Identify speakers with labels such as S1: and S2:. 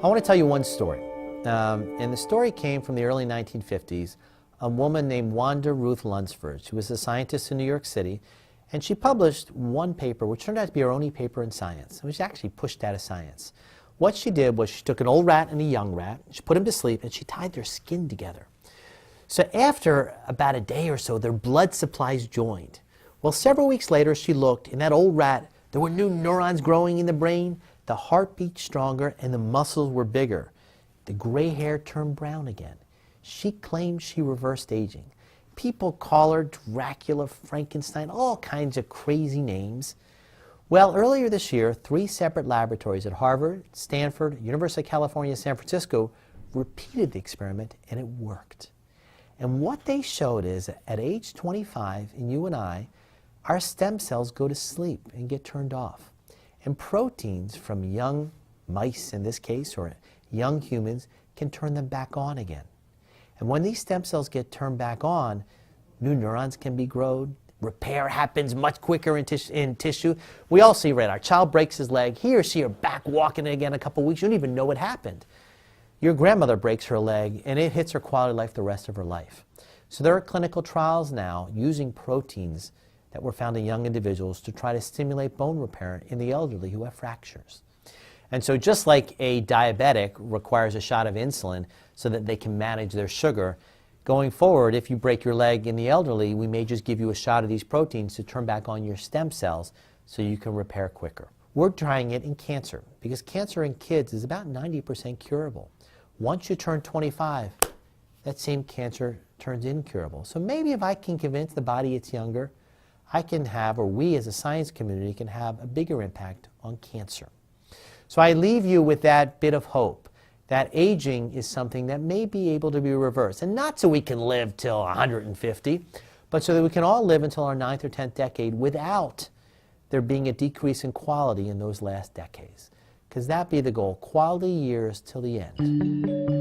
S1: I want to tell you one story. And the story came from the early 1950s. A woman named Wanda Ruth Lunsford. She was a scientist in New York City, and she published one paper, which turned out to be her only paper in science. It was actually pushed out of science. What she did was she took an old rat and a young rat, she put them to sleep, and she tied their skin together. So after about a day or so, their blood supplies joined. Well, several weeks later, she looked, in that old rat, there were new neurons growing in the brain, the heart beat stronger, and the muscles were bigger. The gray hair turned brown again. She claimed she reversed aging. People call her Dracula, Frankenstein, all kinds of crazy names. Well, earlier this year, 3 separate laboratories at Harvard, Stanford, University of California, San Francisco repeated the experiment, and it worked. And what they showed is at age 25, in you and I, our stem cells go to sleep and get turned off. And proteins from young mice, in this case, or young humans, can turn them back on again. And when these stem cells get turned back on, new neurons can be grown. Repair happens much quicker in tissue. We all see, right, our child breaks his leg. He or she are back walking again in a couple weeks. You don't even know what happened. Your grandmother breaks her leg, and it hits her quality of life the rest of her life. So there are clinical trials now using proteins that were found in young individuals to try to stimulate bone repair in the elderly who have fractures. And so just like a diabetic requires a shot of insulin so that they can manage their sugar, going forward, if you break your leg in the elderly, we may just give you a shot of these proteins to turn back on your stem cells so you can repair quicker. We're trying it in cancer because cancer in kids is about 90% curable. Once you turn 25, that same cancer turns incurable. So maybe if I can convince the body it's younger, I can have, or we as a science community can have a bigger impact on cancer. So I leave you with that bit of hope that aging is something that may be able to be reversed. And not so we can live till 150, but so that we can all live until our 9th or 10th decade without there being a decrease in quality in those last decades. Because that be the goal, quality years till the end.